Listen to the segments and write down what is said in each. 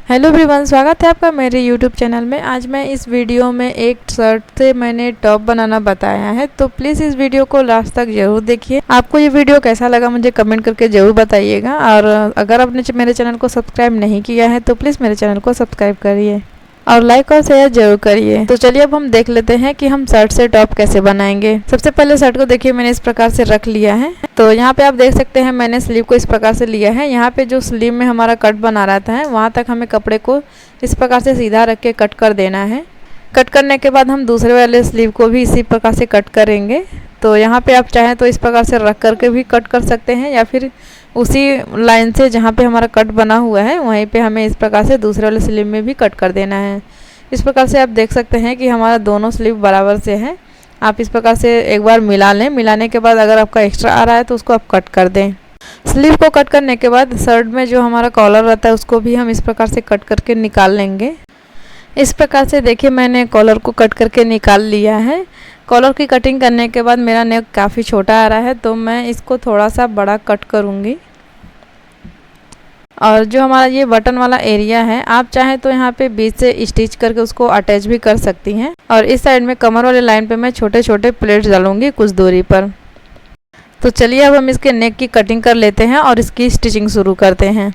Hello everyone, स्वागत है आपका मेरे यूट्यूब चैनल में। आज मैं इस वीडियो में एक शर्ट से मैंने टॉप बनाना बताया है, तो प्लीज़ इस वीडियो को लास्ट तक ज़रूर देखिए। आपको ये वीडियो कैसा लगा मुझे कमेंट करके ज़रूर बताइएगा। और अगर आपने मेरे चैनल को सब्सक्राइब नहीं किया है तो प्लीज़ मेरे चैनल को सब्सक्राइब करिए और लाइक और शेयर जरूर करिए। तो चलिए अब हम देख लेते हैं कि हम शर्ट से टॉप कैसे बनाएंगे। सबसे पहले शर्ट को देखिए मैंने इस प्रकार से रख लिया है। तो यहाँ पे आप देख सकते हैं मैंने स्लीव को इस प्रकार से लिया है। यहाँ पे जो स्लीव में हमारा कट बना रहता है वहाँ तक हमें कपड़े को इस प्रकार से सीधा रख के कट कर देना है। कट करने के बाद हम दूसरे वाले स्लीव को भी इसी प्रकार से कट करेंगे। तो यहाँ पे आप चाहें तो इस प्रकार से रख करके भी कट कर सकते हैं, या फिर उसी लाइन से जहाँ पे हमारा कट बना हुआ है वहीं पे हमें इस प्रकार से दूसरे वाले स्लीव में भी कट कर देना है। इस प्रकार से आप देख सकते हैं कि हमारा दोनों स्लीव बराबर से हैं। आप इस प्रकार से एक बार मिला लें। मिलाने के बाद अगर आपका एक्स्ट्रा आ रहा है तो उसको आप कट कर दें। स्लीव को कट करने के बाद शर्ट में जो हमारा कॉलर रहता है उसको भी हम इस प्रकार से कट करके निकाल लेंगे। इस प्रकार से देखिए मैंने कॉलर को कट करके निकाल लिया है। कॉलर की कटिंग करने के बाद मेरा नेक काफ़ी छोटा आ रहा है, तो मैं इसको थोड़ा सा बड़ा कट करूँगी। और जो हमारा ये बटन वाला एरिया है, आप चाहें तो यहाँ पे बीच से स्टिच करके उसको अटैच भी कर सकती हैं। और इस साइड में कमर वाले लाइन पे मैं छोटे छोटे प्लेट्स डालूंगी कुछ दूरी पर। तो चलिए अब हम इसके नेक की कटिंग कर लेते हैं और इसकी स्टिचिंग शुरू करते हैं।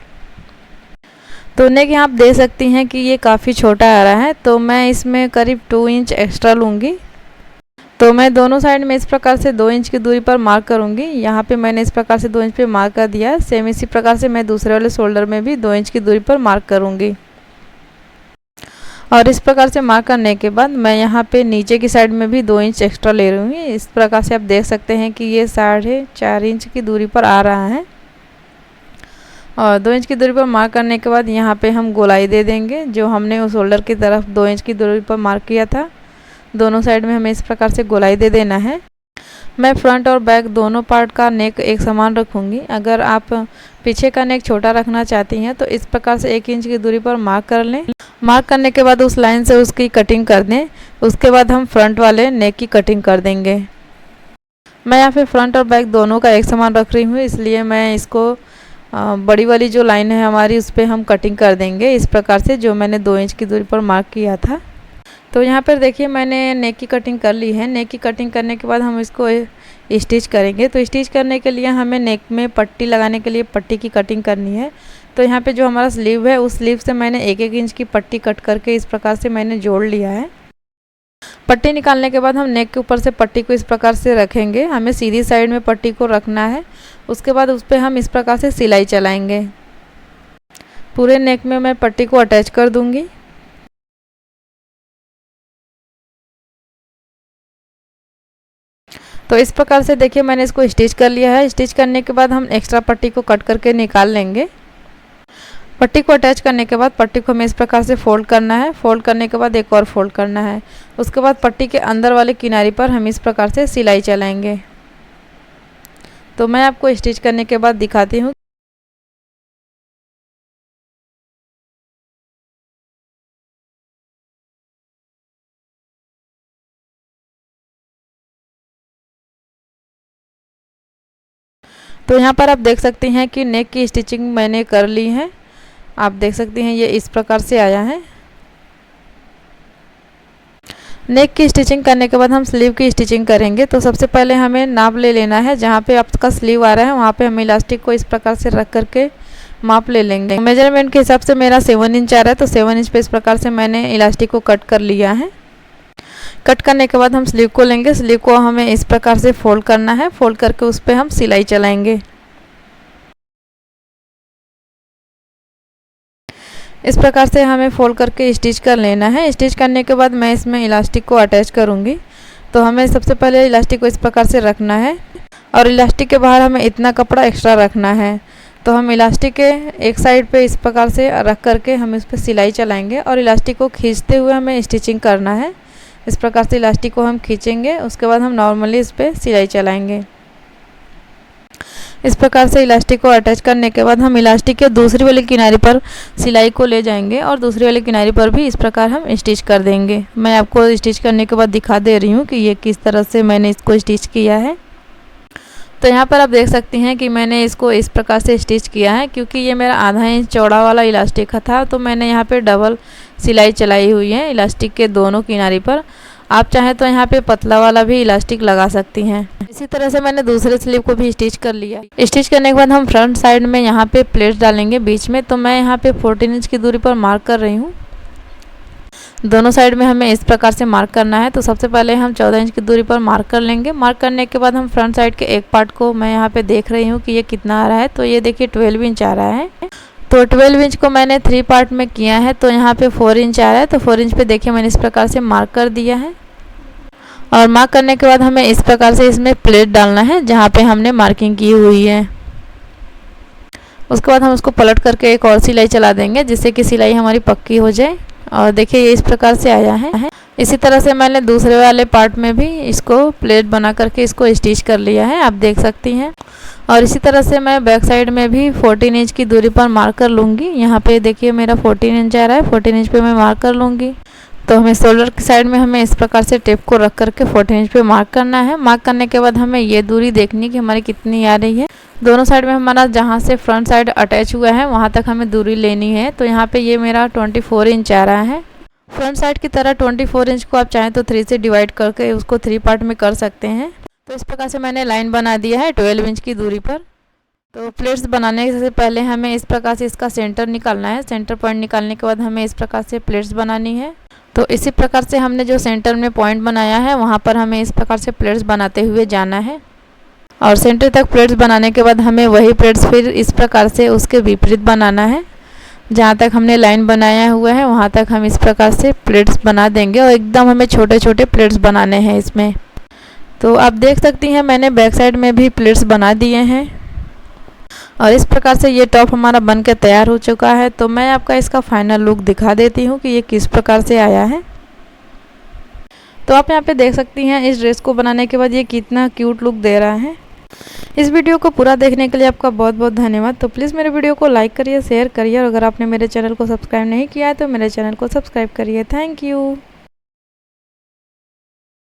तो नेक यहाँ आप देख सकती हैं कि ये काफ़ी छोटा आ रहा है, तो मैं इसमें करीब 2 इंच एक्स्ट्रा लूँगी। तो मैं दोनों साइड में इस प्रकार से 2 इंच की दूरी पर मार्क करूँगी। यहाँ पे मैंने इस प्रकार से 2 इंच पे मार्क कर दिया। सेम इसी प्रकार से मैं दूसरे वाले शोल्डर में भी 2 इंच की दूरी पर मार्क करूँगी। और इस प्रकार से मार्क करने के बाद मैं यहाँ पे नीचे की साइड में भी 2 इंच एक्स्ट्रा ले रही हूँ। इस प्रकार से आप देख सकते हैं कि ये 4.5 इंच की दूरी पर आ रहा है। और 2 इंच की दूरी पर मार्क करने के बाद यहाँ पे हम गोलाई दे देंगे, जो हमने उस शोल्डर की तरफ 2 इंच की दूरी पर मार्क किया था। दोनों साइड में हमें इस प्रकार से गोलाई दे देना है। मैं फ्रंट और बैक दोनों पार्ट का नेक एक समान रखूँगी। अगर आप पीछे का नेक छोटा रखना चाहती हैं तो इस प्रकार से 1 इंच की दूरी पर मार्क कर लें। मार्क करने के बाद उस लाइन से उसकी कटिंग कर दें। उसके बाद हम फ्रंट वाले नेक की कटिंग कर देंगे। मैं यहाँ पे फ्रंट और बैक दोनों का एक समान रख रही हूँ, इसलिए मैं इसको बड़ी वाली जो लाइन है हमारी उस पर हम कटिंग कर देंगे इस प्रकार से, जो मैंने 2 इंच की दूरी पर मार्क किया था। तो यहाँ पर देखिए मैंने नेक की कटिंग कर ली है। नेक की कटिंग करने के बाद हम इसको स्टिच करेंगे। तो स्टिच करने के लिए हमें नेक में पट्टी लगाने के लिए पट्टी की कटिंग करनी है। तो यहाँ पे जो हमारा स्लीव है उस स्लीव से मैंने 1-1 इंच की पट्टी कट करके इस प्रकार से मैंने जोड़ लिया है। पट्टी निकालने के बाद हम नेक के ऊपर से पट्टी को इस प्रकार से रखेंगे। हमें सीधी साइड में पट्टी को रखना है। उसके बाद उस पर हम इस प्रकार से सिलाई चलाएँगे। पूरे नेक में मैं पट्टी को अटैच कर दूँगी। तो इस प्रकार से देखिए मैंने इसको स्टिच कर लिया है। स्टिच करने के बाद हम एक्स्ट्रा पट्टी को कट करके निकाल लेंगे। पट्टी को अटैच करने के बाद पट्टी को हमें इस प्रकार से फोल्ड करना है। फोल्ड करने के बाद एक और फोल्ड करना है। उसके बाद पट्टी के अंदर वाले किनारे पर हम इस प्रकार से सिलाई चलाएंगे। तो मैं आपको स्टिच करने के बाद दिखाती हूँ। तो यहाँ पर आप देख सकते हैं कि नेक की स्टिचिंग मैंने कर ली है। आप देख सकते हैं ये इस प्रकार से आया है। नेक की स्टिचिंग करने के बाद हम स्लीव की स्टिचिंग करेंगे। तो सबसे पहले हमें नाप ले लेना है। जहाँ पे आपका स्लीव आ रहा है वहाँ पे हम इलास्टिक को इस प्रकार से रख करके माप ले लेंगे। मेजरमेंट के हिसाब से मेरा 7 इंच आ रहा है, तो 7 इंच पे इस प्रकार से मैंने इलास्टिक को कट कर लिया है। कट करने के बाद हम स्लीव को लेंगे। स्लीव को हमें इस प्रकार से फोल्ड करना है। फोल्ड करके उस पर हम सिलाई चलाएंगे। इस प्रकार से हमें फोल्ड करके स्टिच कर लेना है। स्टिच करने के बाद मैं इसमें इलास्टिक को अटैच करूँगी। तो हमें सबसे पहले इलास्टिक को इस प्रकार से रखना है और इलास्टिक के बाहर हमें इतना कपड़ा एक्स्ट्रा रखना है। तो हम इलास्टिक के एक साइड पे इस प्रकार से रख करके हम इस पर सिलाई चलाएंगे और इलास्टिक को खींचते हुए हमें स्टिचिंग करना है। इस प्रकार से इलास्टिक को हम खींचेंगे। उसके बाद हम नॉर्मली इस पर सिलाई चलाएंगे। इस प्रकार से इलास्टिक को अटैच करने के बाद हम इलास्टिक के दूसरी वाले किनारे पर सिलाई को ले जाएंगे और दूसरी वाले किनारे पर भी इस प्रकार हम स्टिच कर देंगे। मैं आपको स्टिच करने के बाद दिखा दे रही हूँ कि ये किस तरह से मैंने इसको स्टिच किया है। तो यहाँ पर आप देख सकती हैं कि मैंने इसको इस प्रकार से स्टिच किया है, क्योंकि ये मेरा आधा इंच चौड़ा वाला इलास्टिक था, तो मैंने यहाँ पे डबल सिलाई चलाई हुई है इलास्टिक के दोनों किनारे पर। आप चाहें तो यहाँ पे पतला वाला भी इलास्टिक लगा सकती हैं। इसी तरह से मैंने दूसरे स्लीव को भी स्टिच कर लिया। स्टिच करने के बाद हम फ्रंट साइड में यहाँ पे प्लेट्स डालेंगे बीच में। तो मैं यहाँ पे 14 इंच की दूरी पर मार्क कर रही हूँ। दोनों साइड में हमें इस प्रकार से मार्क करना है। तो सबसे पहले हम 14 इंच की दूरी पर मार्क कर लेंगे। मार्क करने के बाद हम फ्रंट साइड के एक पार्ट को मैं यहाँ पे देख रही हूँ कि ये कितना आ रहा है। तो ये देखिए 12 इंच आ रहा है। तो 12 इंच को मैंने 3 पार्ट में किया है। तो यहाँ पे 4 इंच आ रहा है। तो 4 इंच पे देखिए मैंने इस प्रकार से मार्क कर दिया है। और मार्क करने के बाद हमें इस प्रकार से इसमें प्लेट डालना है जहाँ पे हमने मार्किंग की हुई है। उसके बाद हम उसको पलट करके एक और सिलाई चला देंगे, जिससे कि सिलाई हमारी पक्की हो जाए। और देखिए ये इस प्रकार से आया है। इसी तरह से मैंने दूसरे वाले पार्ट में भी इसको प्लेट बना करके इसको स्टिच कर लिया है, आप देख सकती हैं। और इसी तरह से मैं बैक साइड में भी 14 इंच की दूरी पर मार्क कर लूँगी। यहाँ पे देखिए मेरा 14 इंच आ रहा है। 14 इंच पे मैं मार्क कर लूँगी। तो हमें शोल्डर की साइड में हमें इस प्रकार से टेप को रख करके 14 इंच पे मार्क करना है। मार्क करने के बाद हमें ये दूरी देखनी कि हमारी कितनी आ रही है। दोनों साइड में हमारा जहाँ से फ्रंट साइड अटैच हुआ है वहाँ तक हमें दूरी लेनी है। तो यहाँ पे ये मेरा 24 इंच आ रहा है। फ्रंट साइड की तरह 24 इंच को आप चाहें तो 3 से डिवाइड करके उसको 3 पार्ट में कर सकते हैं। तो इस प्रकार से मैंने लाइन बना दिया है 12 इंच की दूरी पर। तो प्लेट्स बनाने से पहले हमें इस प्रकार से इसका सेंटर निकालना है। सेंटर पॉइंट निकालने के बाद हमें इस प्रकार से प्लेट्स बनानी है। तो इसी प्रकार से हमने जो सेंटर में पॉइंट बनाया है वहाँ पर हमें इस प्रकार से प्लेट्स बनाते हुए जाना है। और सेंटर तक प्लेट्स बनाने के बाद हमें वही प्लेट्स फिर इस प्रकार से उसके विपरीत बनाना है। जहाँ तक हमने लाइन बनाया हुआ है वहाँ तक हम इस प्रकार से प्लेट्स बना देंगे। और एकदम हमें छोटे छोटे प्लेट्स बनाने हैं इसमें। तो आप देख सकती हैं मैंने बैक साइड में भी प्लेट्स बना दिए हैं। और इस प्रकार से ये टॉप हमारा बन के तैयार हो चुका है। तो मैं आपका इसका फाइनल लुक दिखा देती हूँ कि ये किस प्रकार से आया है। तो आप यहाँ पे देख सकती हैं इस ड्रेस को बनाने के बाद ये कितना क्यूट लुक दे रहा है। इस वीडियो को पूरा देखने के लिए आपका बहुत बहुत धन्यवाद। तो प्लीज़ मेरे वीडियो को लाइक करिए, शेयर करिए। और अगर आपने मेरे चैनल को सब्सक्राइब नहीं किया है तो मेरे चैनल को सब्सक्राइब करिए। Thank you.